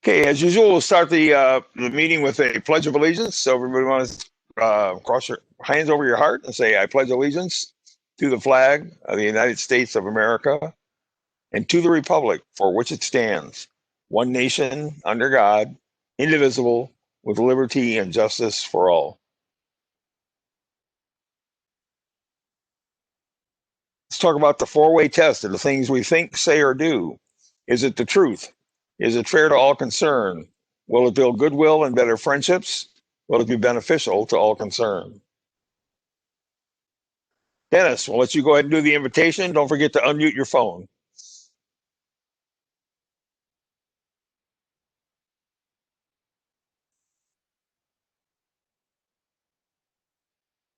Okay, as usual, we'll start the meeting with a pledge of allegiance. So everybody want to cross your hands over your heart and say, "I pledge allegiance to the flag of the United States of America and to the republic for which it stands, one nation under God, indivisible, with liberty and justice for all." Let's talk about the four-way test of the things we think, say, or do. Is it the truth? Is it fair to all concerned? Will it build goodwill and better friendships? Will it be beneficial to all concerned? Dennis, we'll let you go ahead and do the invitation. Don't forget to unmute your phone.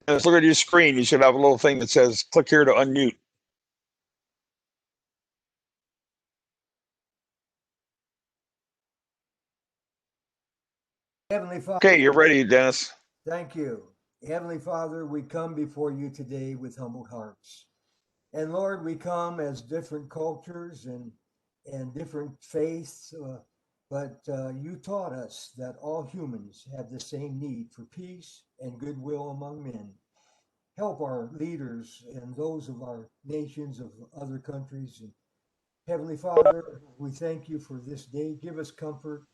Dennis, look at your screen. You should have a little thing that says, click here to unmute. Heavenly Father. Okay, you're ready, Dennis. Thank you. Heavenly Father, we come before you today with humble hearts. And Lord, we come as different cultures and different faiths, but you taught us that all humans have the same need for peace and goodwill among men. Help our leaders and those of our nations, of other countries. And Heavenly Father, we thank you for this day. Give us comfort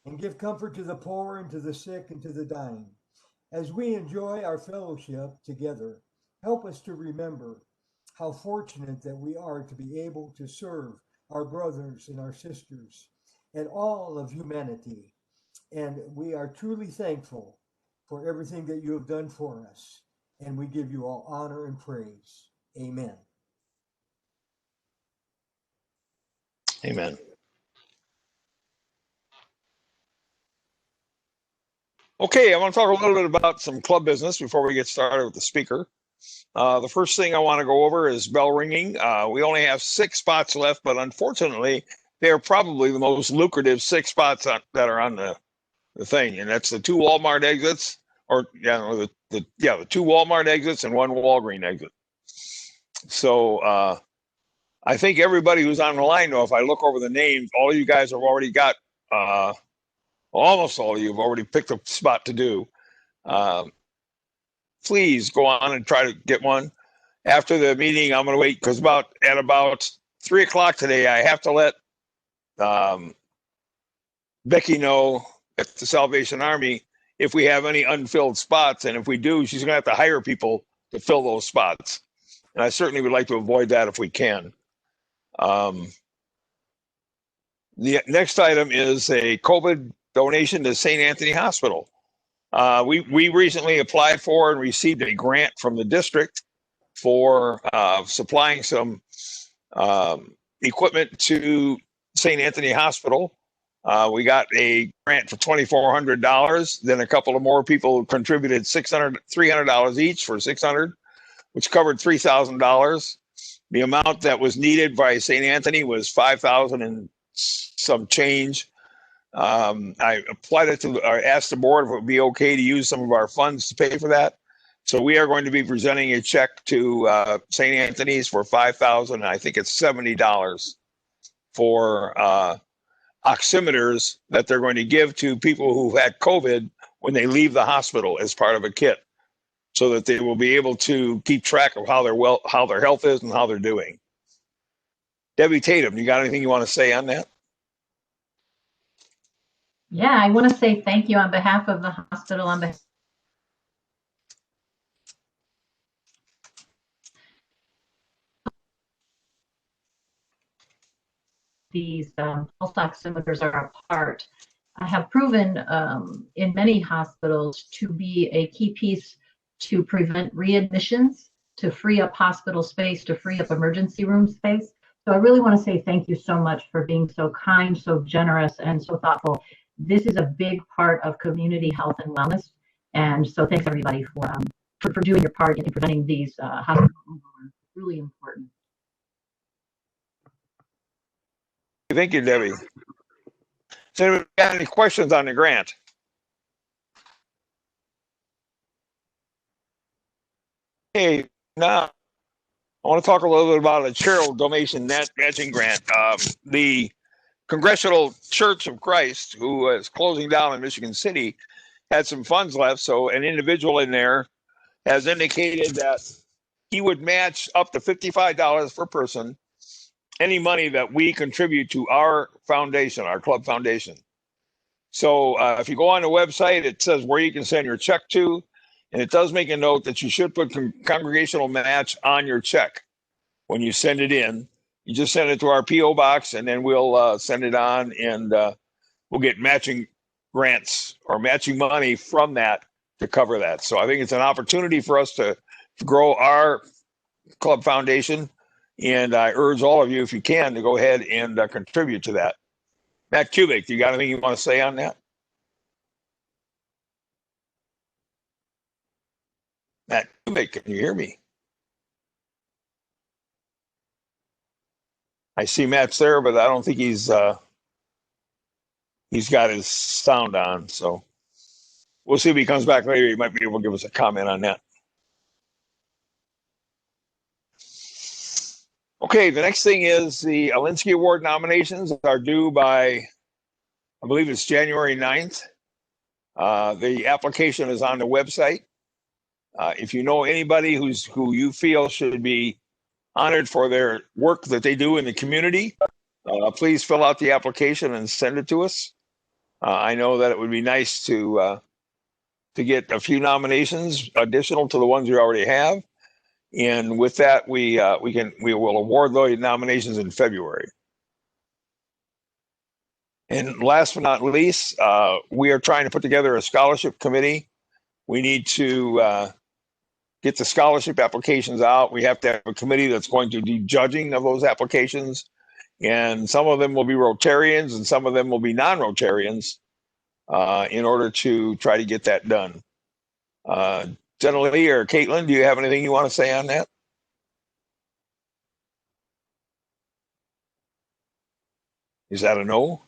and give comfort to the poor and to the sick and to the dying. As we enjoy our fellowship together, help us to remember how fortunate that we are to be able to serve our brothers and our sisters and all of humanity. And we are truly thankful for everything that you have done for us. And we give you all honor and praise. Amen. Amen. Okay, I want to talk a little bit about some club business before we get started with the speaker. The first thing I want to go over is bell ringing. We only have 6 spots left, but unfortunately, they're probably the most lucrative 6 spots that are on the thing, and that's the 2 Walmart exits, or the 2 Walmart exits and 1 Walgreens exit. So I think everybody who's on the line, though, if I look over the names, all of you guys have already got, almost all of you have already picked a spot to do. Please go on and try to get one. After the meeting, I'm going to wait because at about 3 o'clock today, I have to let Becky know at the Salvation Army if we have any unfilled spots. And if we do, she's going to have to hire people to fill those spots. And I certainly would like to avoid that if we can. The next item is a COVID donation to St. Anthony Hospital. We recently applied for and received a grant from the district for supplying some equipment to St. Anthony Hospital. We got a grant for $2,400. Then a couple of more people contributed $300 each for $600, which covered $3,000. The amount that was needed by St. Anthony was $5,000 and some change. I applied it to, or asked the board if it would be okay to use some of our funds to pay for that. So we are going to be presenting a check to St. Anthony's for $5,000. I think it's $70 for oximeters that they're going to give to people who've had COVID when they leave the hospital as part of a kit, so that they will be able to keep track of how their health is and how they're doing. Debbie Tatum, you got anything you want to say on that? Yeah, I want to say thank you on behalf of the hospital, on behalf these pulse oximeters are a part. I have proven in many hospitals to be a key piece to prevent readmissions, to free up hospital space, to free up emergency room space. So I really want to say thank you so much for being so kind, so generous, and so thoughtful. This is a big part of community health and wellness. And so thanks everybody for doing your part in preventing these hospital overruns. Really important. Thank you, Debbie. So anybody got any questions on the grant? Hey, now I want to talk a little bit about a charitable donation matching grant. The Congregational Church of Christ, who is closing down in Michigan City, had some funds left. So an individual in there has indicated that he would match up to $55 per person any money that we contribute to our foundation, our club foundation. So if you go on the website, it says where you can send your check to, and it does make a note that you should put congregational match on your check when you send it in. You just send it to our PO box, and then we'll send it on, and we'll get matching grants or matching money from that to cover that. So I think it's an opportunity for us to grow our club foundation, and I urge all of you, if you can, to go ahead and contribute to that. Matt Kubik, you got anything you want to say on that? Matt Kubik, can you hear me? I see Matt's there, but I don't think he's got his sound on. So we'll see if he comes back later. He might be able to give us a comment on that. Okay, the next thing is the Alinsky Award nominations are due by, I believe it's January 9th. The application is on the website. If you know anybody who you feel should be honored for their work that they do in the community, please fill out the application and send it to us. I know that it would be nice to get a few nominations additional to the ones we already have, and with that, we will award those nominations in February. And last but not least, we are trying to put together a scholarship committee. We need to get the scholarship applications out. We have to have a committee that's going to do judging of those applications. And some of them will be Rotarians and some of them will be non-Rotarians in order to try to get that done. Jenna Lee or Caitlin, do you have anything you want to say on that? Is that a no?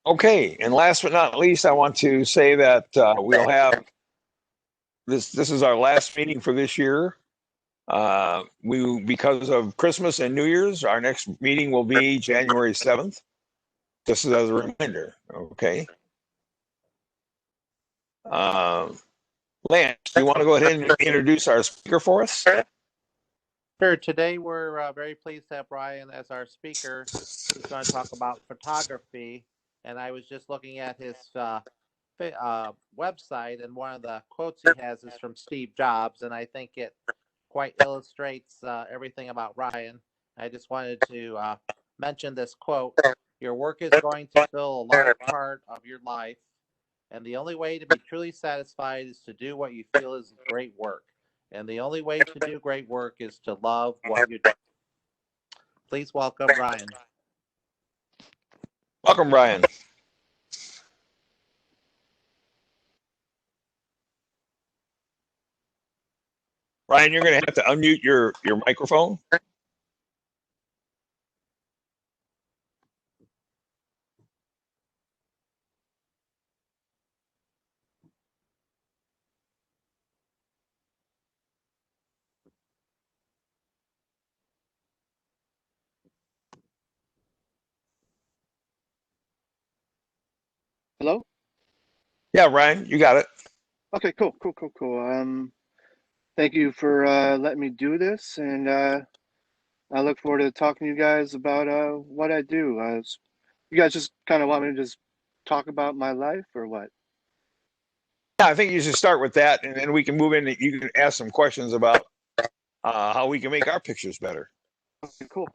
Okay, and last but not least, I want to say that we'll have this is our last meeting for this year. Because of Christmas and New Year's, our next meeting will be January 7th. Just as a reminder, okay? Lance, do you want to go ahead and introduce our speaker for us? Sure. Today we're very pleased to have Brian as our speaker. He's going to talk about photography. And I was just looking at his website, and one of the quotes he has is from Steve Jobs, and I think it quite illustrates everything about Ryan. I just wanted to mention this quote: "Your work is going to fill a large part of your life, and the only way to be truly satisfied is to do what you feel is great work. And the only way to do great work is to love what you do." Please welcome Ryan. Welcome, Brian. Ryan, you're going to have to unmute your microphone. Hello? Yeah, Ryan, you got it. Okay, cool. Thank you for letting me do this, and I look forward to talking to you guys about what I do. You guys just kind of want me to just talk about my life or what? Yeah, I think you should start with that, and then we can move in. You can ask some questions about how we can make our pictures better. Okay, cool.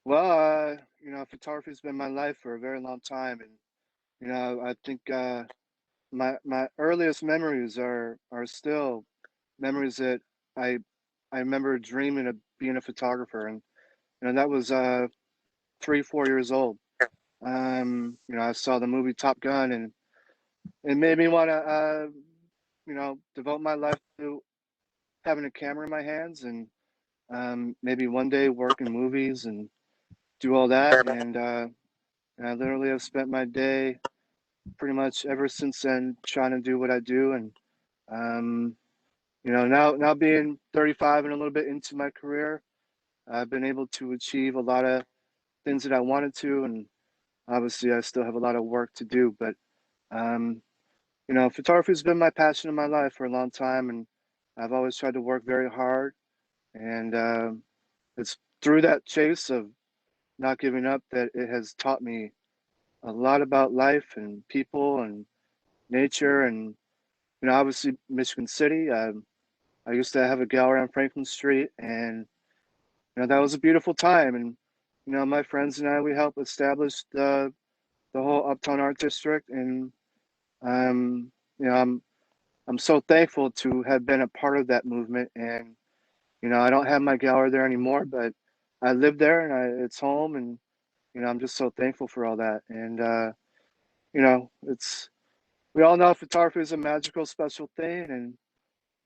Well, photography's been my life for a very long time, and I think my earliest memories are still memories that I remember dreaming of being a photographer, and that was 3-4 years old. I saw the movie Top Gun, and it made me want to devote my life to having a camera in my hands, and maybe one day work in movies and do all that. And I literally have spent my day pretty much ever since then trying to do what I do. And you know, now being 35 and a little bit into my career, I've been able to achieve a lot of things that I wanted to, and obviously I still have a lot of work to do. But um, you know, photography has been my passion in my life for a long time, and I've always tried to work very hard. And it's through that chase of not giving up that it has taught me a lot about life and people and nature. And you know, obviously Michigan City. I used to have a gallery on Franklin Street, and you know that was a beautiful time. And you know, my friends and I, we helped establish the whole Uptown Art District. And you know, I'm so thankful to have been a part of that movement. And you know, I don't have my gallery there anymore, but I live there, and it's home. And you know, I'm just so thankful for all that. And you know, it's we all know photography is a magical, special thing. And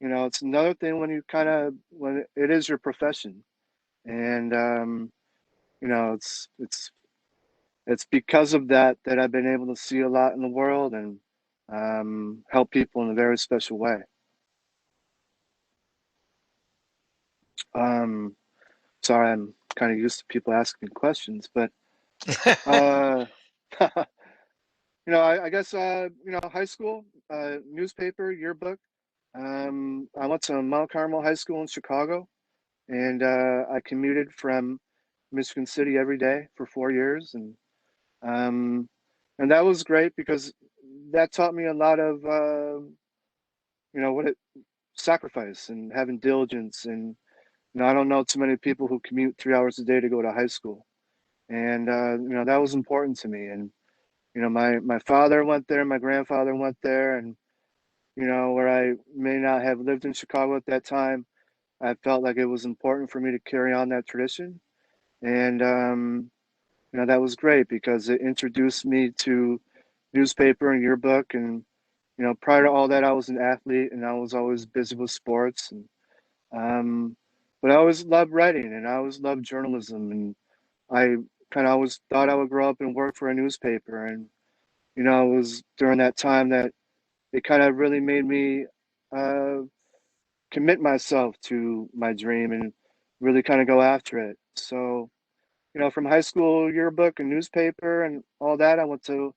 you know, it's another thing when you kind of when it is your profession. And you know, it's because of that that I've been able to see a lot in the world and help people in a very special way. Um, Sorry, I'm kind of used to people asking me questions, but uh, you know, I guess you know, high school, newspaper, yearbook. I went to Mount Carmel High School in Chicago, and I commuted from Michigan City every day for 4 years, um, and that was great because that taught me a lot of you know what it sacrifice and having diligence. And you know, I don't know too many people who commute 3 hours a day to go to high school, and you know that was important to me. And you know, my father went there, my grandfather went there, and you know, where I may not have lived in Chicago at that time, I felt like it was important for me to carry on that tradition. And you know, that was great because it introduced me to newspaper and yearbook. And you know, prior to all that, I was an athlete, and I was always busy with sports. And um, but I always loved writing, and I always loved journalism. And I kind of always thought I would grow up and work for a newspaper. And you know, it was during that time that it kind of really made me uh, commit myself to my dream and really kind of go after it. So, you know, from high school yearbook and newspaper and all that, I went to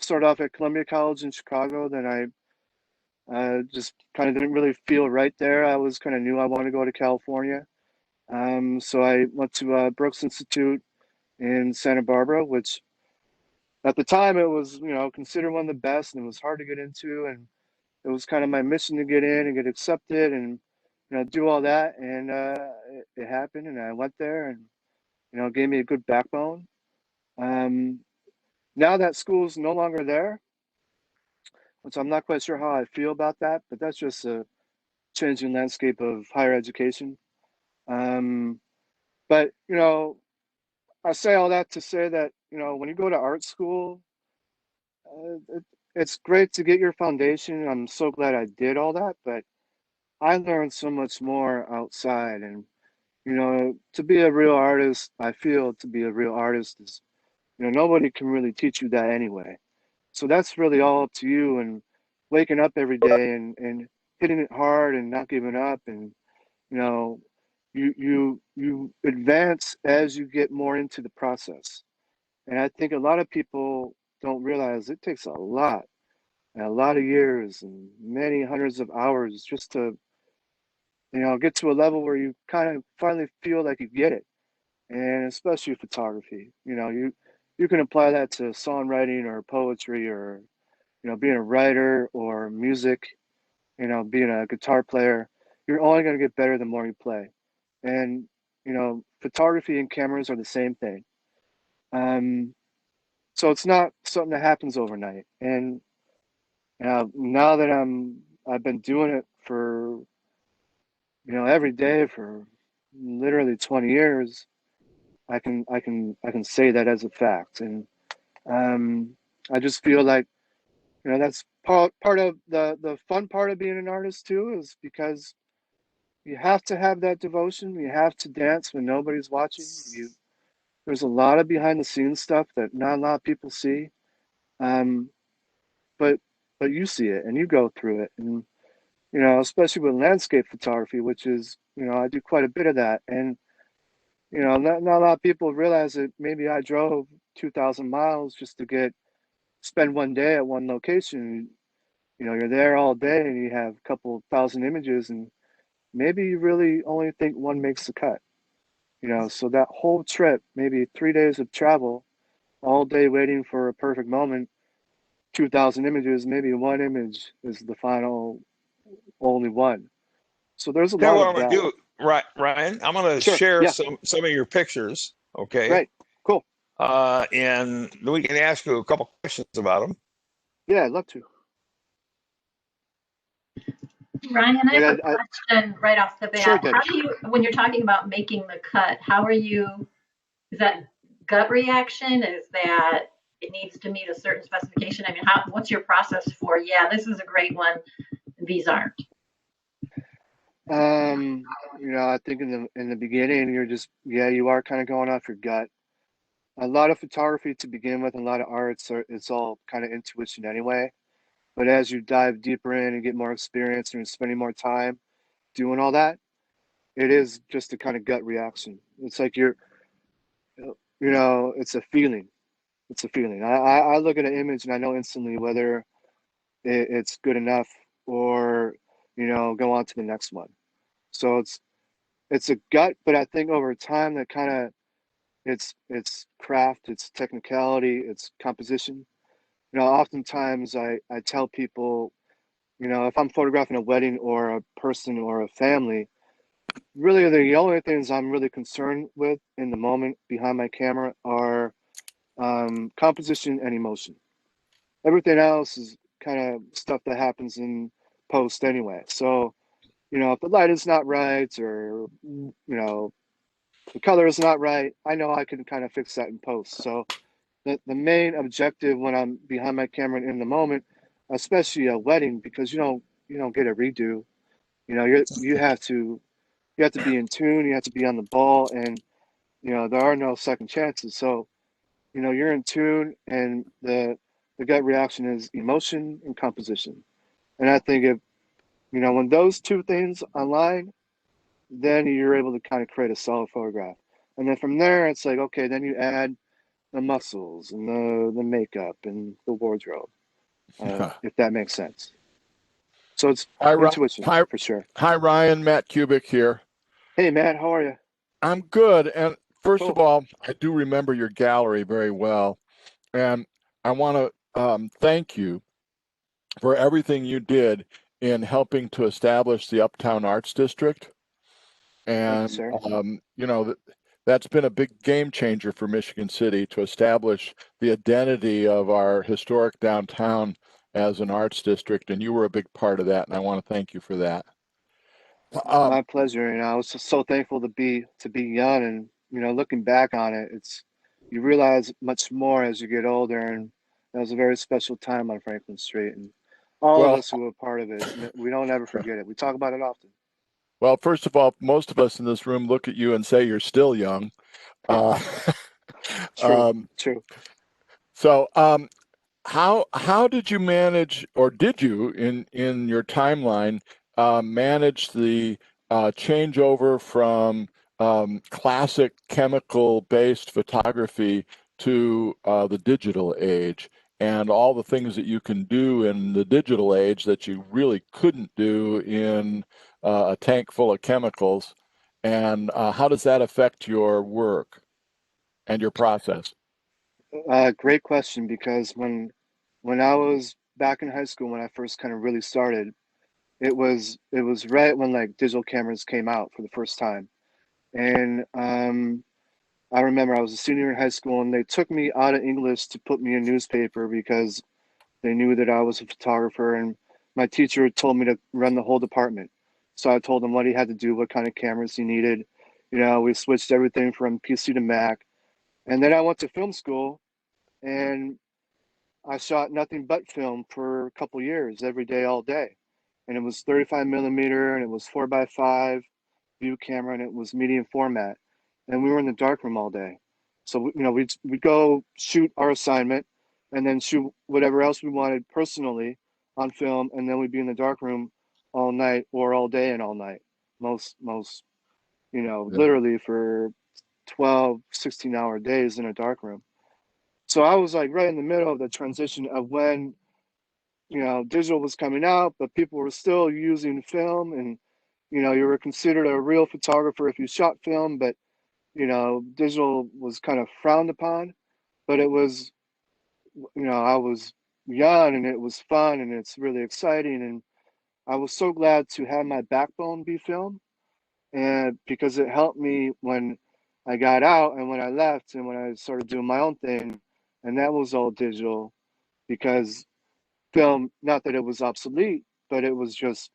start off at Columbia College in Chicago. Then I just kind of didn't really feel right there. I was kind of knew I wanted to go to California. So I went to Brooks Institute in Santa Barbara, which at the time it was, you know, considered one of the best, and it was hard to get into. And it was kind of my mission to get in and get accepted and you know do all that. And it happened, and I went there, and you know, it gave me a good backbone. Um, Now that school's no longer there, which I'm not quite sure how I feel about that, but that's just a changing landscape of higher education. Um, but you know, I say all that to say that you know when you go to art school, it's great to get your foundation. I'm so glad I did all that, but I learned so much more outside. And you know, to be a real artist, I feel to be a real artist is, you know, nobody can really teach you that anyway. So that's really all up to you, and waking up every day and hitting it hard and not giving up. And you know, you advance as you get more into the process. And I think a lot of people don't realize it takes a lot and a lot of years and many hundreds of hours just to, you know, get to a level where you kind of finally feel like you get it. And especially photography, you know, you can apply that to songwriting or poetry or you know being a writer or music, you know, being a guitar player. You're only going to get better the more you play. And you know, photography and cameras are the same thing. um so it's not something that happens overnight. And now that I've been doing it for, you know, every day for literally 20 years, I can say that as a fact. And um, I just feel like, you know, that's part of the fun part of being an artist too, is because you have to have that devotion. You have to dance when nobody's watching. There's a lot of behind the scenes stuff that not a lot of people see. Um, but you see it and you go through it. And you know, especially with landscape photography, which is, you know, I do quite a bit of that. And, you know, not a lot of people realize that maybe I drove 2,000 miles just to spend one day at one location. You know, you're there all day and you have a couple thousand images, and maybe you really only think one makes the cut. You know, so that whole trip, maybe 3 days of travel, all day waiting for a perfect moment, 2,000 images, maybe one image is the final only one. So there's a Tell you lot what of I'm going that. to do, Ryan. I'm going to Sure. share Yeah. some of your pictures, okay? Right. Cool. And then we can ask you a couple questions about them. Yeah, I'd love to. Ryan, I Like have a question right off the Sure, bat. Debbie. How do you, when you're talking about making the cut, how are you, is that gut reaction? Is that it needs to meet a certain specification? I mean, what's your process for, yeah, this is a great one, these aren't? You know, I think in the beginning, you're just, yeah, you are kind of going off your gut. A lot of photography to begin with, and a lot of arts it's all kind of intuition anyway. But as you dive deeper in and get more experience and you're spending more time doing all that, it is just a kind of gut reaction. It's like you know, it's a feeling. It's a feeling. I look at an image and I know instantly whether it's good enough or, you know, go on to the next one. So it's a gut, but I think over time that kind of it's craft, it's technicality, it's composition. You know, oftentimes I tell people, you know, if I'm photographing a wedding or a person or a family, really the only things I'm really concerned with in the moment behind my camera are composition and emotion. Everything else is kind of stuff that happens in post anyway. So, you know, if the light is not right or, you know, the color is not right, I know I can kind of fix that in post. So the main objective when I'm behind my camera in the moment, especially a wedding, because you don't get a redo. You know, you have to be in tune, you have to be on the ball, and you know, there are no second chances. So, you know, you're in tune, and the gut reaction is emotion and composition. And I think if, you know, when those two things align, then you're able to kind of create a solid photograph. And then from there, it's like, okay, then you add the muscles and the makeup and the wardrobe, if that makes sense. So it's intuition Hi, for sure. hi, Ryan. Matt Kubik here. Hey, Matt, how are you? I'm good. And first of Cool. all, I do remember your gallery very well. And I want to thank you for everything you did in helping to establish the Uptown Arts District. Thank you, And, sir. you know, that's been a big game changer for Michigan City to establish the identity of our historic downtown as an arts district. And you were a big part of that. And I want to thank you for that. My pleasure. You know, I was just so thankful to be young, and you know, looking back on it, it's you realize much more as you get older, and that was a very special time on Franklin Street, and all of Well, us who were part of it, we don't ever forget it. We talk about it often. Well, first of all, most of us in this room look at you and say you're still young. Uh, True, um, true. so, how did you manage, or did you in your timeline manage the changeover from classic chemical-based photography to the digital age, and all the things that you can do in the digital age that you really couldn't do in a tank full of chemicals? And how does that affect your work and your process? Great question, because when I was back in high school, when I first kind of really started, it was right when like digital cameras came out for the first time, and I remember I was a senior in high school, and they took me out of English to put me in newspaper because they knew that I was a photographer, and my teacher told me to run the whole department. So I told him what he had to do, what kind of cameras he needed. You know, we switched everything from PC to Mac. And then I went to film school, and I shot nothing but film for a couple years, every day, all day. And it was 35 millimeter, and it was 4x5 view camera, and it was medium format. And we were in the darkroom all day. So, you know, we'd go shoot our assignment and then shoot whatever else we wanted personally on film. And then we'd be in the darkroom all night or all day and all night. Most, Yeah. literally for 12, 16-hour days in a dark room. So I was like right in the middle of the transition of when, digital was coming out, but people were still using film, and, you were considered a real photographer if you shot film, but, digital was kind of frowned upon. But it was, I was young and it was fun and it's really exciting. And I was so glad to have my backbone be film, and because it helped me when I got out and when I left and when I started doing my own thing, and that was all digital, because film, not that it was obsolete, but it was just,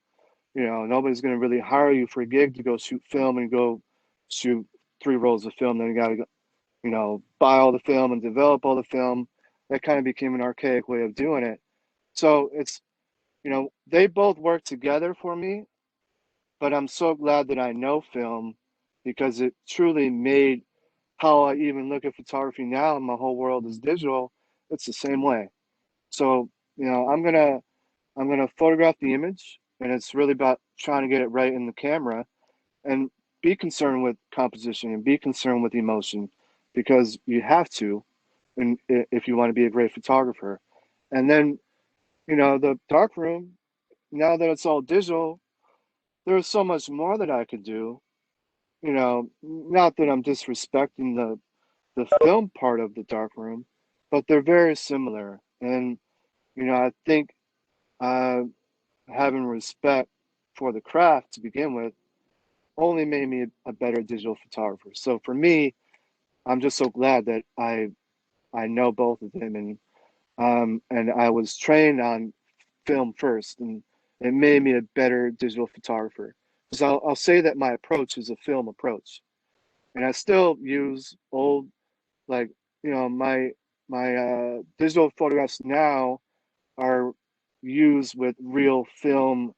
nobody's going to really hire you for a gig to go shoot film and go shoot 3 rolls of film. Then you got to, buy all the film and develop all the film. That kind of became an archaic way of doing it. So it's, they both work together for me, but I'm so glad that I know film, because it truly made how I even look at photography now. And my whole world is digital. It's the same way. So, I'm gonna photograph the image, and it's really about trying to get it right in the camera, and be concerned with composition and be concerned with emotion, because you have to, and if you want to be a great photographer. And then, the darkroom, now that it's all digital, there's so much more that I could do. Not that I'm disrespecting the film part of the darkroom, but they're very similar. And I think uh, having respect for the craft to begin with only made me a better digital photographer. So for me, I'm just so glad that I know both of them, and I was trained on film first, and it made me a better digital photographer. Because I'll say that my approach is a film approach, and I still use old, like, my digital photographs now are used with real film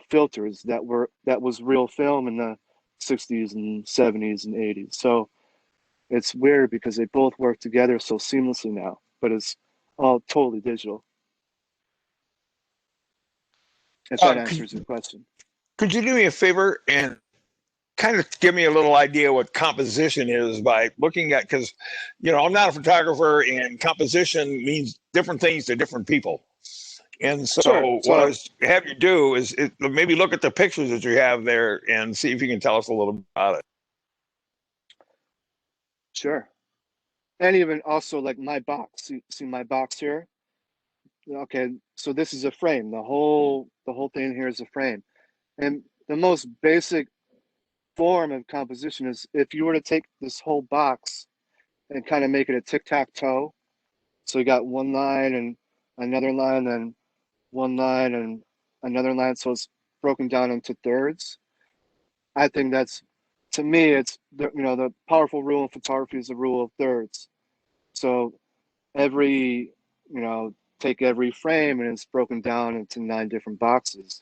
filters that was real film in the 60s and 70s and 80s. So it's weird because they both work together so seamlessly now, but it's all totally digital. If that Uh, answers your could, question. could you do me a favor and kind of give me a little idea what composition is by looking at, because I'm not a photographer and composition means different things to different people. And Sure. so what I So was have you do is maybe look at the pictures that you have there and see if you can tell us a little bit about it. sure. And even also like my box. See my box here? Okay, so this is a frame. The whole thing here is a frame. And the most basic form of composition is if you were to take this whole box and kind of make it a tic-tac-toe. So you got one line and another line, and one line and another line. So it's broken down into thirds. I think that's, to me, it's the powerful rule in photography is the rule of thirds. So every, take every frame and it's broken down into 9 different boxes.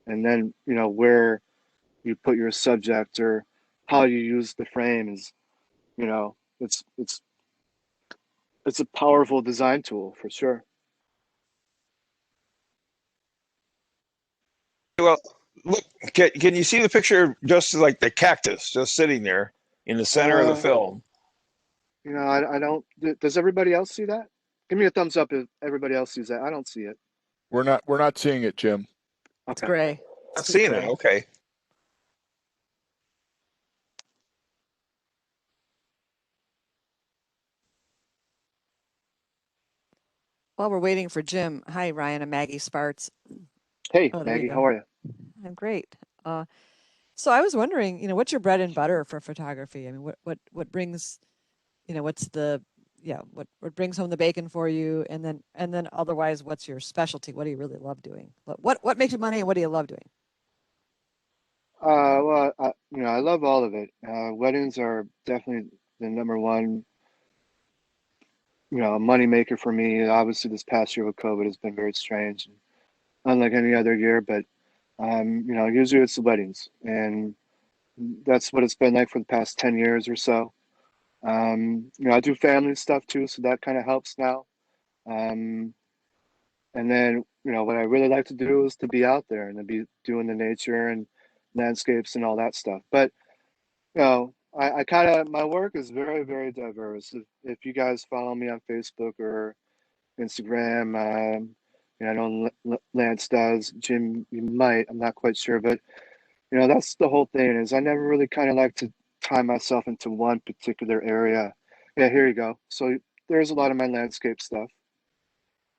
And then, where you put your subject or how you use the frame is, it's a powerful design tool for sure. Well, look, can you see the picture just like the cactus just sitting there in the center of the Uh, film? I don't. Does everybody else see that? Give me a thumbs up if everybody else sees that. I don't see it. We're not seeing it, Jim. It's Okay. gray. Not It's seeing it. gray. Okay. While we're waiting for Jim, hi Ryan, I'm Maggie Sparts. Hey, Oh, there you Maggie, go. how are you? I'm great. So I was wondering, what's your bread and butter for photography? I mean, what brings, what's the, yeah, what brings home the bacon for you? And then otherwise, what's your specialty? What do you really love doing? What makes you money and what do you love doing? Well, I love all of it. Weddings are definitely the number one, money maker for me. Obviously, this past year with COVID has been very strange, unlike any other year. But usually it's the weddings, and that's what it's been like for the past 10 years or so. I do family stuff too, so that kind of helps now. And then, what I really like to do is to be out there and to be doing the nature and landscapes and all that stuff. But I kind of, my work is very, very diverse. If you guys follow me on Facebook or Instagram, I know Lance does. Jim, you might. I'm not quite sure, but that's the whole thing. Is I never really kind of like to tie myself into one particular area. Yeah, here you go. So there's a lot of my landscape stuff.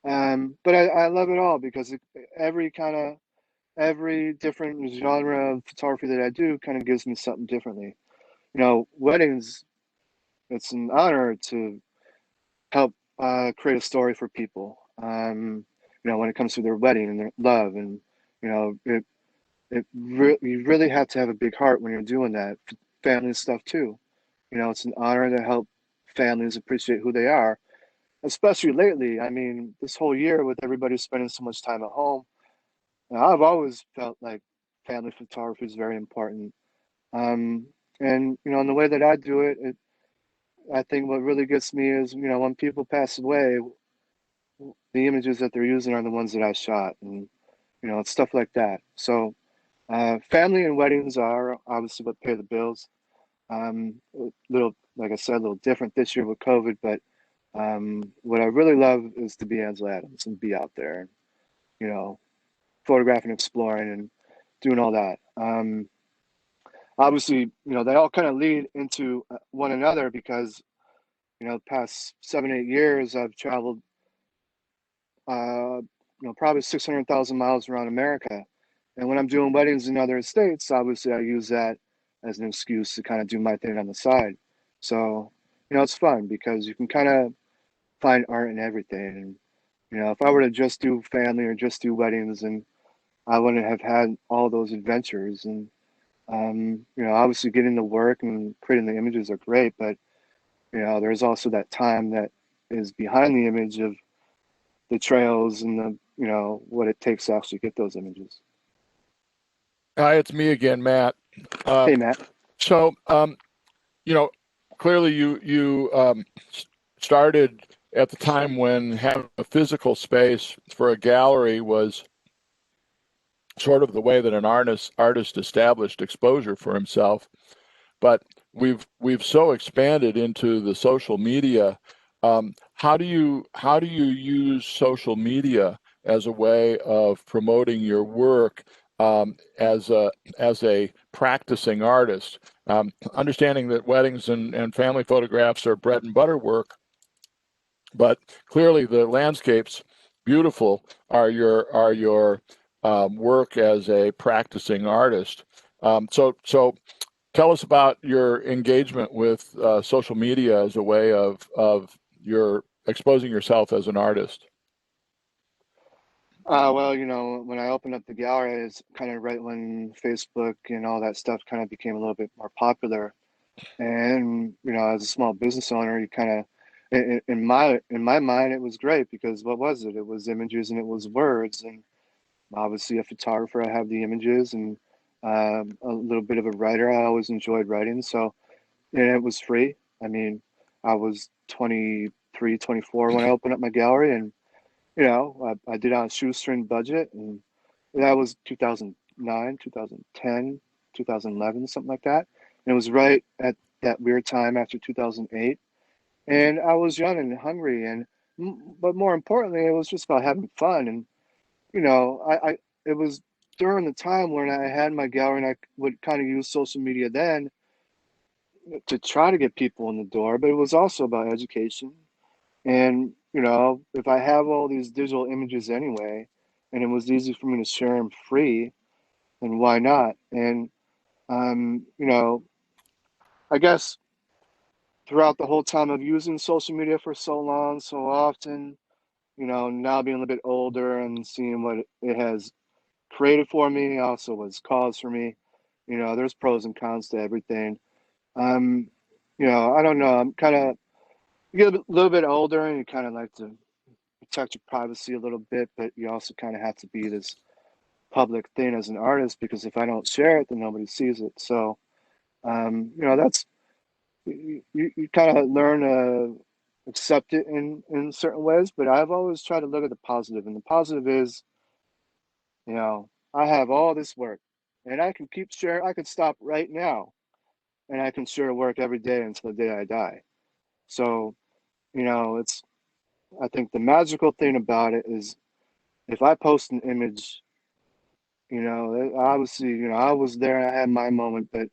But I love it all because every different genre of photography that I do kind of gives me something differently. Weddings, it's an honor to help create a story for people. When it comes to their wedding and their love, and you really have to have a big heart when you're doing that. Family stuff too. It's an honor to help families appreciate who they are, especially lately. I mean, this whole year with everybody spending so much time at home, I've always felt like family photography is very important. And in the way that I do it, I think what really gets me is when people pass away, the images that they're using are the ones that I shot, and it's stuff like that. So family and weddings are obviously what pay the bills. A little, like I said, a little different this year with COVID, but what I really love is to be Ansel Adams and be out there and photographing, exploring, and doing all that. Obviously, they all kind of lead into one another because past 7-8 years I've traveled probably 600,000 miles around America. And when I'm doing weddings in other states, obviously I use that as an excuse to kind of do my thing on the side. So, it's fun because you can kind of find art in everything. And, if I were to just do family or just do weddings, and I wouldn't have had all those adventures. And, obviously getting the work and creating the images are great, but, there's also that time that is behind the image of the trails and what it takes to actually get those images. Hi, it's me again, Matt. Hey, Matt. So, clearly you started at the time when having a physical space for a gallery was sort of the way that an artist established exposure for himself. But we've so expanded into the social media. How do you use social media as a way of promoting your work as a practicing artist? Understanding that weddings and family photographs are bread and butter work, but clearly the landscapes, beautiful, are your work as a practicing artist. So tell us about your engagement with social media as a way of your exposing yourself as an artist. Well, when I opened up the gallery, it's kind of right when Facebook and all that stuff kind of became a little bit more popular. And as a small business owner, you kind of, in my mind, it was great because what was it? It was images and it was words. And obviously, a photographer, I have the images, and a little bit of a writer. I always enjoyed writing, so and it was free. I mean, I was 23, 24 when I opened up my gallery, and I did it on a shoestring budget, and that was 2009, 2010, 2011, something like that. And it was right at that weird time after 2008. And I was young and hungry, but more importantly, it was just about having fun. And, it was during the time when I had my gallery and I would kind of use social media then to try to get people in the door, but it was also about education. And, if I have all these digital images anyway, and it was easy for me to share them free, then why not? And, I guess throughout the whole time of using social media for so long, so often, now being a little bit older and seeing what it has created for me, also what's caused for me, there's pros and cons to everything. Um, I don't know. I'm kind of, you get a little bit older and you kind of like to protect your privacy a little bit, but you also kind of have to be this public thing as an artist because if I don't share it, then nobody sees it. So, that's you kind of learn to accept it in certain ways, but I've always tried to look at the positive, and the positive is You know, I have all this work and I can keep sharing. I could stop right now and I can share work every day until the day I die. So, you know, I think the magical thing about it is if I post an image, you know, obviously, you know, I was there, I had my moment, but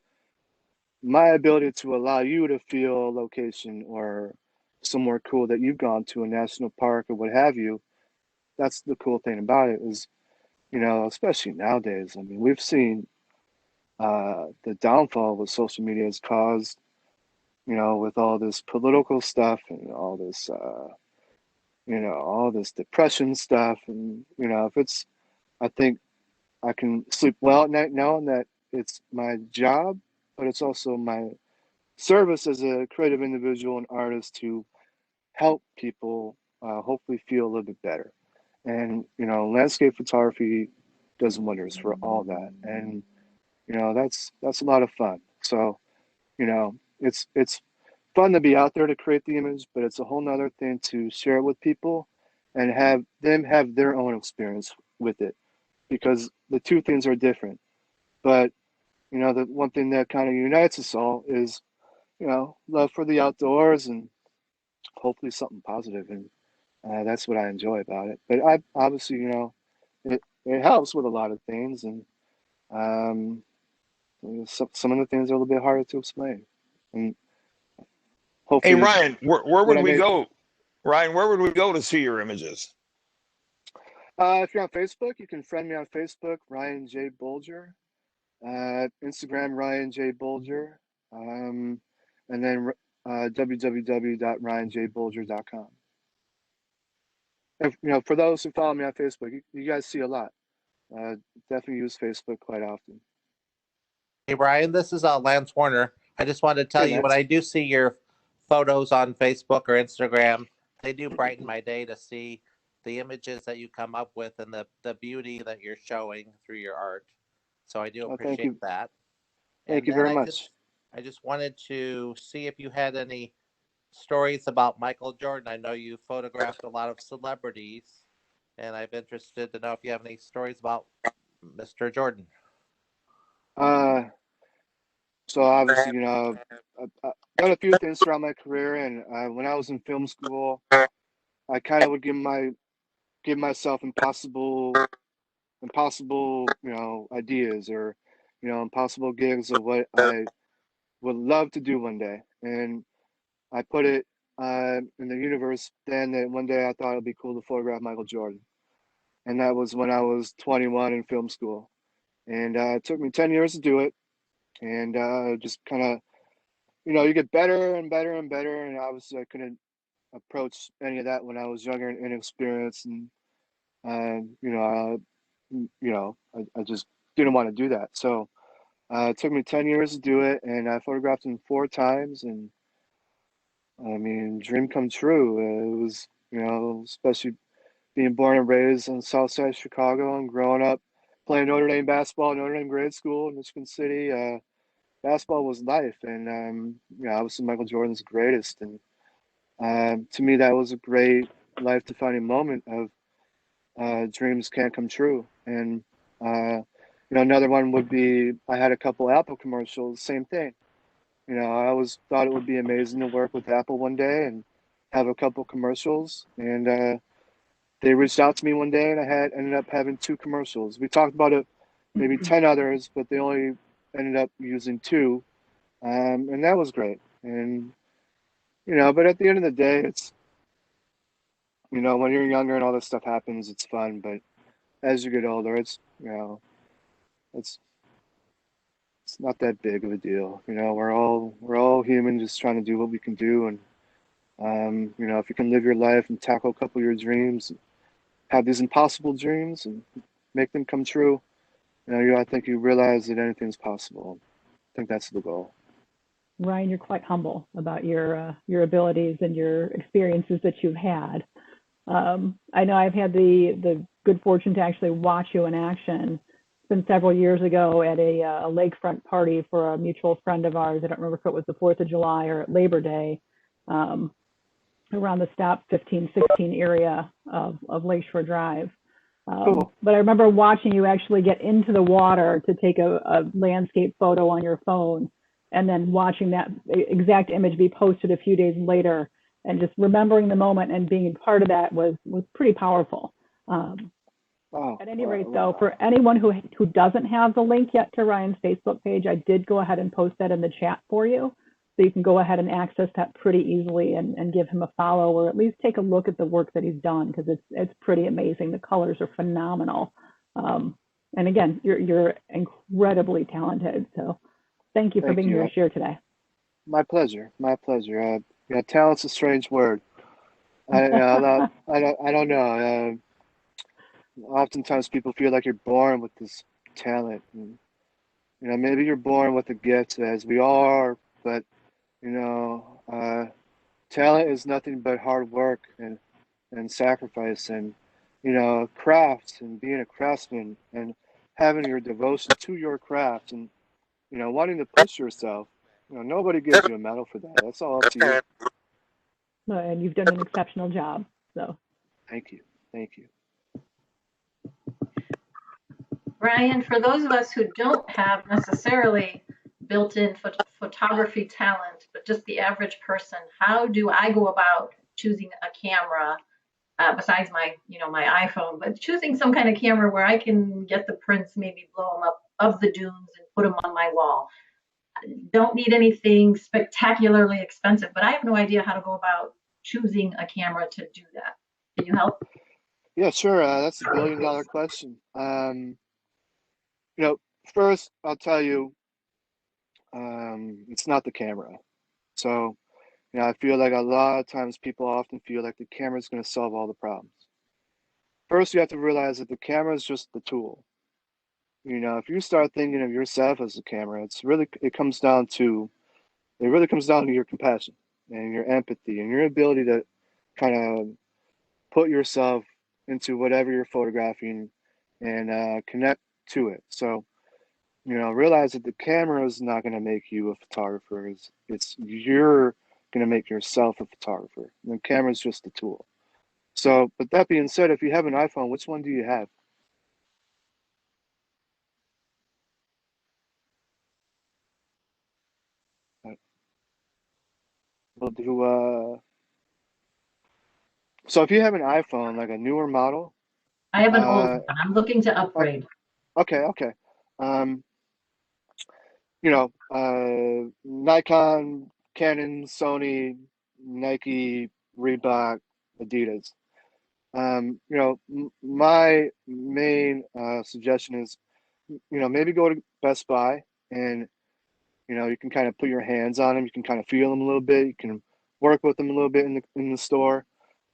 my ability to allow you to feel a location or somewhere cool that you've gone to, a national park or what have you, that's the cool thing about it is, you know, especially nowadays. I mean, we've seen the downfall of what social media has caused, you know, with all this political stuff and all this, you know, all this depression stuff. And, you know, if it's, I think I can sleep well at night knowing that it's my job, but it's also my service as a creative individual and artist to help people hopefully feel a little bit better. And, you know, landscape photography does wonders for all that. And, you know, that's a lot of fun. So, you know, it's fun to be out there to create the image, but it's a whole nother thing to share it with people and have them have their own experience with it because the two things are different. But, you know, the one thing that kind of unites us all is, you know, love for the outdoors and hopefully something positive. And that's what I enjoy about it. But I obviously, you know, it helps with a lot of things. And um, some of the things are a little bit harder to explain. And Hey, hopefully Ryan, where what would I we made. go? Ryan, where would we go to see your images? If you're on Facebook, you can friend me on Facebook, Ryan J. Bolger. Instagram, Ryan J. Bolger. Um, and then www.ryanjbolger.com. If, you know, for those who follow me on Facebook, you guys see a lot. Definitely use Facebook quite often. Hey, Brian, this is Lance Warner. I just wanted to tell Hey, you when Lance. I do see your photos on Facebook or Instagram, they do brighten my day to see the images that you come up with and the beauty that you're showing through your art. So I do Well, thank appreciate you. that. Thank And you then very I much. just wanted to see if you had any stories about Michael Jordan. I know you photographed a lot of celebrities, and I'm interested to know if you have any stories about Mr. Jordan. Uh, so obviously, you know, I've done a few things throughout my career, and when I was in film school, I kind of would give myself impossible, you know, ideas or, you know, impossible gigs of what I would love to do one day. And I put it in the universe then that one day I thought it'd be cool to photograph Michael Jordan. And that was when I was 21 in film school. And it took me 10 years to do it. And just kind of, you know, you get better and better and better. And obviously I couldn't approach any of that when I was younger and inexperienced. And, I just didn't want to do that. So it took me 10 years to do it. And I photographed him 4 times. And I mean, dream come true. It was, you know, especially being born and raised in South Side Chicago and growing up playing Notre Dame basketball, Notre Dame grade school in Michigan City. Basketball was life, and you know, obviously Michael Jordan's the greatest, and to me that was a great life-defining moment of dreams can't come true. And you know, another one would be I had a couple Apple commercials, same thing. You know, I always thought it would be amazing to work with Apple one day and have a couple commercials. And they reached out to me one day, and I had ended up having 2 commercials. We talked about it, maybe 10 others, but they only ended up using 2, and that was great. And you know, but at the end of the day, it's you know when you're younger and all this stuff happens, it's fun. But as you get older, it's you know, it's it's not that big of a deal. You know, we're all human, just trying to do what we can do. And you know, if you can live your life and tackle a couple of your dreams, have these impossible dreams and make them come true, I think you realize that anything's possible. I think that's the goal. Ryan, you're quite humble about your abilities and your experiences that you've had. I know I've had the good fortune to actually watch you in action. It's been several years ago at a lakefront party for a mutual friend of ours. I don't remember if it was the 4th of July or at Labor Day, around the Stop 1516 area of Lakeshore Drive. Cool. But I remember watching you actually get into the water to take a landscape photo on your phone, and then watching that exact image be posted a few days later, and just remembering the moment and being part of that was pretty powerful. Oh, At any rate, though, for anyone who doesn't have the link yet to Ryan's Facebook page, I did go ahead and post that in the chat for you. So you can go ahead and access that pretty easily and give him a follow, or at least take a look at the work that he's done, because it's pretty amazing. The colors are phenomenal. And again, you're incredibly talented. So thank you for Thank being you. here to share today. My pleasure. My pleasure. Yeah, talent's a strange word. I don't know. Oftentimes people feel like you're born with this talent, and maybe you're born with a gift, as we all are, but talent is nothing but hard work and sacrifice, and crafts, and being a craftsman, and having your devotion to your craft, and wanting to push yourself. Nobody gives you a medal for that. That's all up to you. And you've done an exceptional job. So Thank you. Thank you. Ryan, for those of us who don't have necessarily built-in photography talent, but just the average person, how do I go about choosing a camera besides my iPhone, but choosing some kind of camera where I can get the prints, maybe blow them up of the dunes and put them on my wall? Don't need anything spectacularly expensive, but I have no idea how to go about choosing a camera to do that. Can you help? Yeah, sure. That's a billion-dollar question. First, I'll tell you, it's not the camera. So, I feel like a lot of times people often feel like the camera is going to solve all the problems. First, you have to realize that the camera is just the tool. If you start thinking of yourself as a camera, it really comes down to your compassion and your empathy and your ability to kind of put yourself into whatever you're photographing and connect to it. So, realize that the camera is not going to make you a photographer. It's you're going to make yourself a photographer. And the camera is just a tool. So, but that being said, if you have an iPhone, which one do you have? We'll do. So if you have an iPhone, like a newer model, I have an old one. I'm looking to upgrade. Okay. Nikon, Canon, Sony, Nike, Reebok, Adidas. My main suggestion is, maybe go to Best Buy, and you can kind of put your hands on them. You can kind of feel them a little bit. You can work with them a little bit in the store.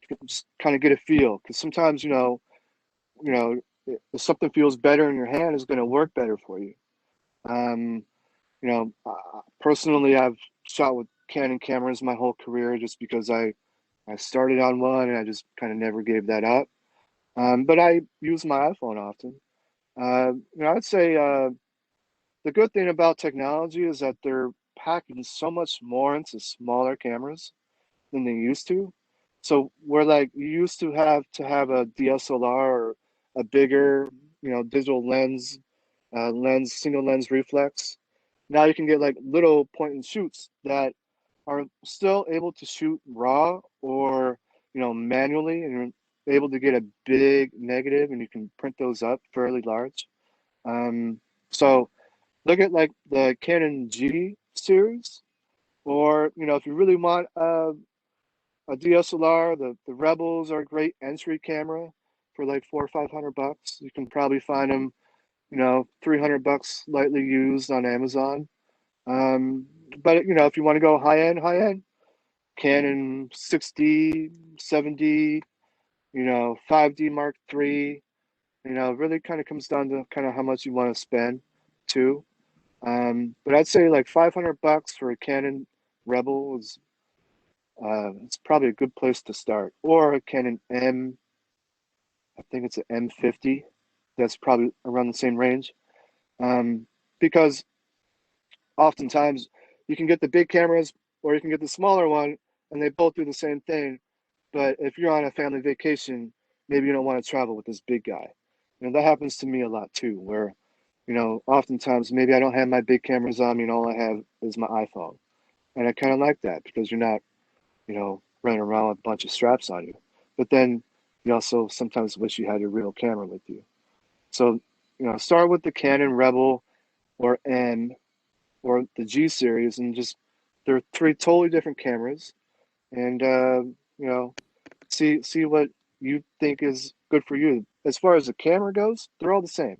You can just kind of get a feel, because sometimes if something feels better in your hand, it's going to work better for you. Personally, I've shot with Canon cameras my whole career, just because I started on one and I just kind of never gave that up. But I use my iPhone often. I would say the good thing about technology is that they're packing so much more into smaller cameras than they used to. So where, like, you used to have a DSLR or a bigger, digital lens, single lens reflex. Now you can get like little point and shoots that are still able to shoot raw or manually, and you're able to get a big negative, and you can print those up fairly large. So look at like the Canon G series, or if you really want a DSLR, the Rebels are a great entry camera for like $400 or $500. You can probably find them, $300 lightly used on Amazon. But if you want to go high end, Canon 6D, 7D, 5D Mark III, really kind of comes down to kind of how much you want to spend too. But I'd say like $500 for a Canon Rebel is it's probably a good place to start. Or a Canon I think it's an M50. That's probably around the same range. Because oftentimes you can get the big cameras or you can get the smaller one, and they both do the same thing. But if you're on a family vacation, maybe you don't want to travel with this big guy. that happens to me a lot too, where, oftentimes maybe I don't have my big cameras on me and all I have is my iPhone. And I kind of like that because you're not, running around with a bunch of straps on you. But then you also sometimes wish you had your real camera with you. So, start with the Canon Rebel or M or the G series, and just they're three totally different cameras, and see what you think is good for you. As far as the camera goes, they're all the same.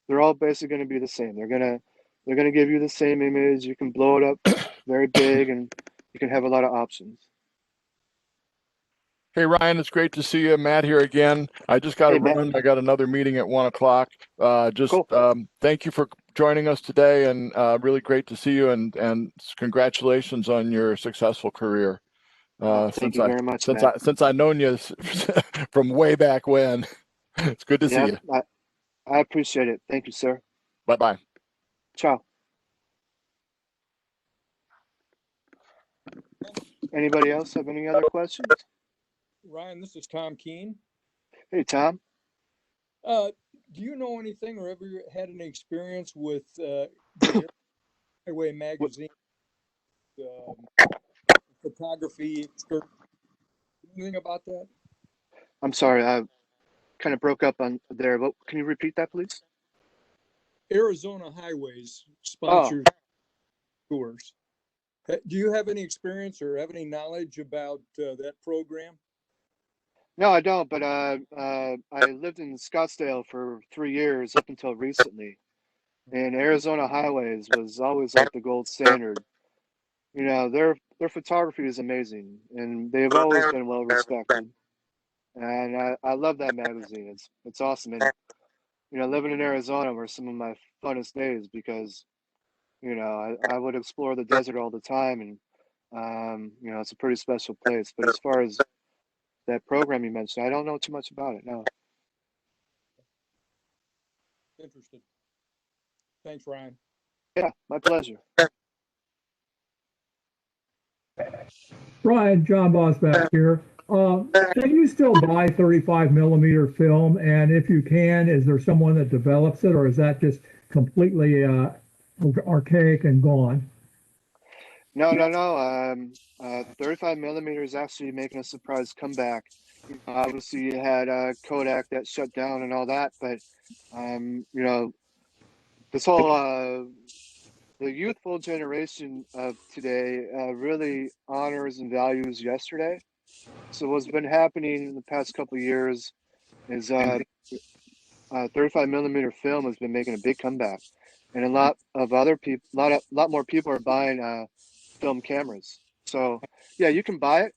They're all basically going to be the same. They're gonna give you the same image. You can blow it up very big, and you can have a lot of options. Hey, Ryan, it's great to see you. Matt here again. I just got to Hey, Matt. run. I got another meeting at 1:00. Cool. Thank you for joining us today, and really great to see you. And congratulations on your successful career. Thank you very much, Matt. Since I known you from way back when, it's good to see Yeah, you. I appreciate it. Thank you, sir. Bye bye. Ciao. Anybody else have any other questions? Ryan, this is Tom Keene. Hey, Tom. Do you know anything or ever had any experience with the Highway magazine, photography? Anything about that? I'm sorry, I kind of broke up on there, but can you repeat that, please? Arizona Highways Oh, sponsors tours. Do you have any experience or have any knowledge about that program? no, I don't, but I lived in Scottsdale for 3 years up until recently, and Arizona Highways was always like the gold standard. Their photography is amazing, and they've always been well respected. And I love that magazine. It's awesome. And living in Arizona were some of my funnest days because I would explore the desert all the time, and it's a pretty special place. But as far as that program you mentioned, I don't know too much about it. No. Interested. Thanks, Ryan. Yeah, my pleasure. Ryan, John Bosback here. Can you still buy 35 millimeter film? And if you can, is there someone that develops it, or is that just completely archaic and gone? No, no, no. 35 millimeter is actually making a surprise comeback. Obviously, you had Kodak that shut down and all that, but this whole the youthful generation of today really honors and values yesterday. So what's been happening in the past couple of years is 35 millimeter film has been making a big comeback, and a lot of other people, lot more people are buying film cameras. So yeah, you can buy it.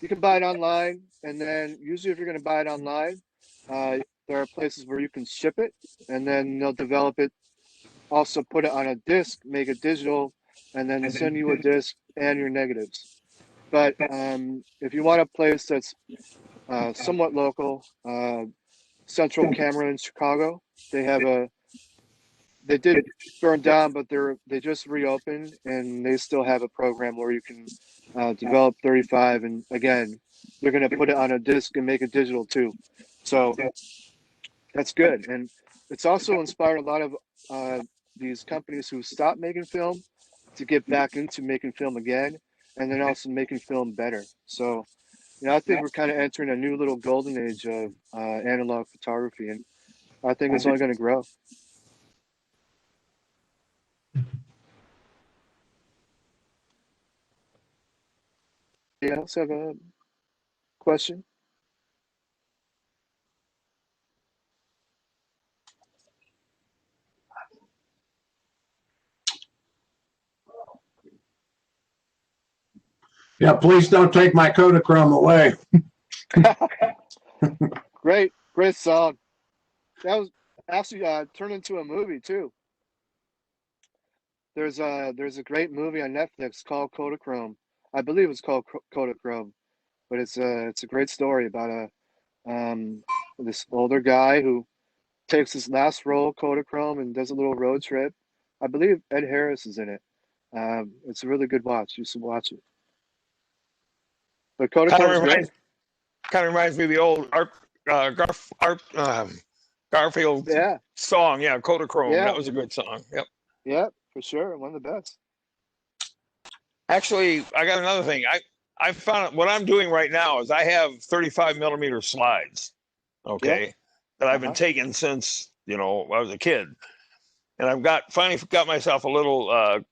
You can buy it online, and then usually if you're going to buy it online, there are places where you can ship it, and then they'll develop it. Also put it on a disc, make it digital, and then send you a disc and your negatives. But if you want a place that's somewhat local, Central Camera in Chicago, they did burn down, but they just reopened, and they still have a program where you can develop 35, and again, they're going to put it on a disc and make it digital too. So that's good, and it's also inspired a lot of these companies who stopped making film to get back into making film again, and then also making film better. So I think we're kind of entering a new little golden age of analog photography, and I think it's only going to grow. Anyone else have a question? Yeah, please don't take my Kodachrome away. Great song. That was actually turned into a movie too. There's a great movie on Netflix called Kodachrome. I believe it's called Kodachrome, but it's a great story about this older guy who takes his last roll Kodachrome and does a little road trip. I believe Ed Harris is in it. It's a really good watch. You should watch it. But Kind Kodachrome of is great. reminds me of the old art Garfield Yeah, song. Yeah, Kodachrome. yeah, That was a good song. Yep. yeah, for sure. One of the best. Actually, I got another thing. I found what I'm doing right now is I have 35 millimeter slides. Yep. Okay, that I've been Uh-huh. taking since I was a kid, and I've finally got myself a little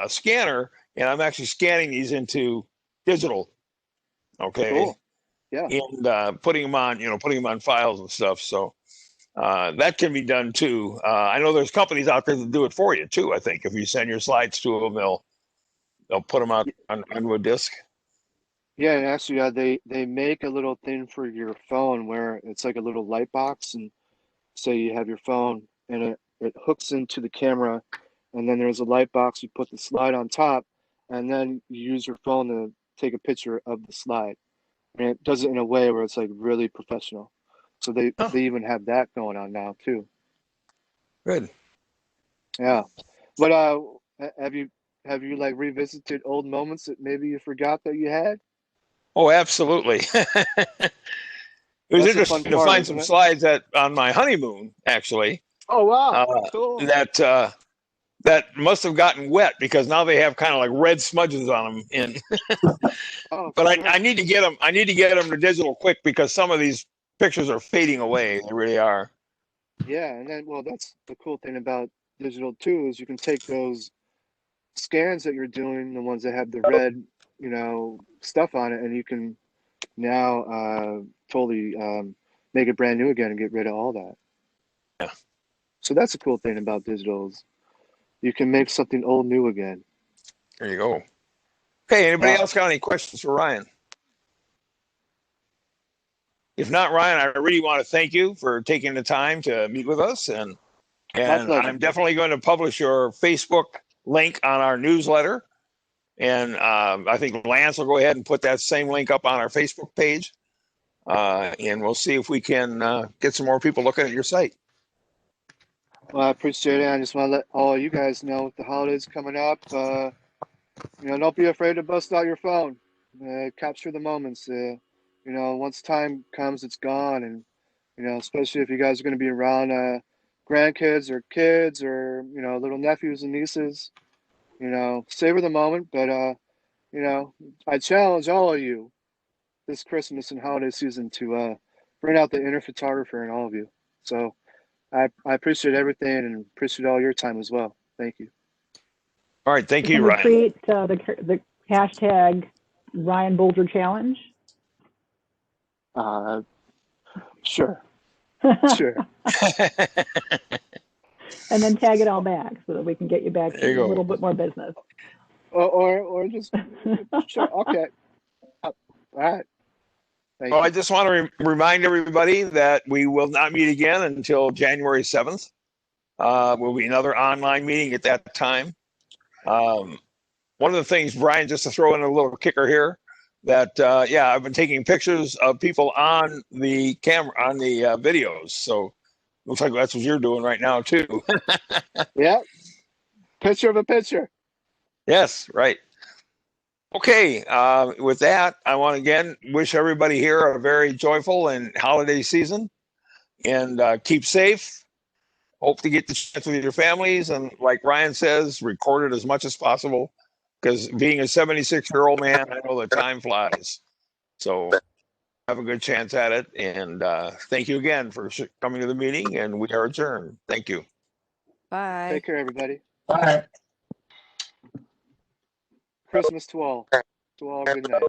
scanner, and I'm actually scanning these into digital. Okay, Cool. Yeah. and putting them on files and stuff. So that can be done too. I know there's companies out there that do it for you too. I think if you send your slides to them, they'll put them out onto a disk. Yeah, and actually, they make a little thing for your phone where it's like a little light box, and say you have your phone, and it hooks into the camera, and then there's a light box. You put the slide on top, and then you use your phone to take a picture of the slide, and it does it in a way where it's like really professional. So they Oh, they even have that going on now too. good. Yeah, but have you like revisited old moments that maybe you forgot that you had? Oh, absolutely. It was That's the fun interesting to part, find isn't some it? slides on my honeymoon, actually, Oh wow, uh, cool. that must have gotten wet because now they have kind of like red smudges on them. Oh, for But sure. I need to get them. I need to get them to digital quick because some of these pictures are fading away. They really are. Yeah, and then well, that's the cool thing about digital too is you can take those scans that you're doing, the ones that have the red, stuff on it, and you can now totally make it brand new again and get rid of all that. Yeah. So that's the cool thing about digital is you can make something old new again. There you go. Okay. Anybody Yeah, else got any questions for Ryan? If not, Ryan, I really want to thank you for taking the time to meet with us, my and pleasure. I'm definitely going to publish your Facebook link on our newsletter. And I think Lance will go ahead and put that same link up on our Facebook page. And we'll see if we can get some more people looking at your site. Well, I appreciate it. I just want to let all you guys know with the holidays coming up, don't be afraid to bust out your phone. Capture the moments. Once time comes, it's gone, and especially if you guys are going to be around grandkids or kids or little nephews and nieces. Savor the moment. But I challenge all of you this Christmas and holiday season to bring out the inner photographer in all of you. So I appreciate everything and appreciate all your time as well. Thank you. All right. Thank Can you, we Ryan. create the hashtag Ryan Boulder Challenge? Sure. Sure. And then tag it all back so that we can get you back There you to a little go. bit more business. Or just sure. Okay. All right. Thank Well, I you. just want to remind everybody that we will not meet again until January 7th. Will be another online meeting at that time. One of the things, Brian, just to throw in a little kicker here, that I've been taking pictures of people on the camera, on the videos. So looks like that's what you're doing right now too. Yeah. Picture of a picture. Yes, right. Okay. With that, I want to again wish everybody here a very joyful and holiday season, and keep safe. Hope to get the chance with your families, and like Ryan says, record it as much as possible, because being a 76-year-old man, I know that time flies. So have a good chance at it, and thank you again for coming to the meeting, and we are adjourned. Thank you. Bye. Take care, everybody. Bye. Christmas to all. To all, good night.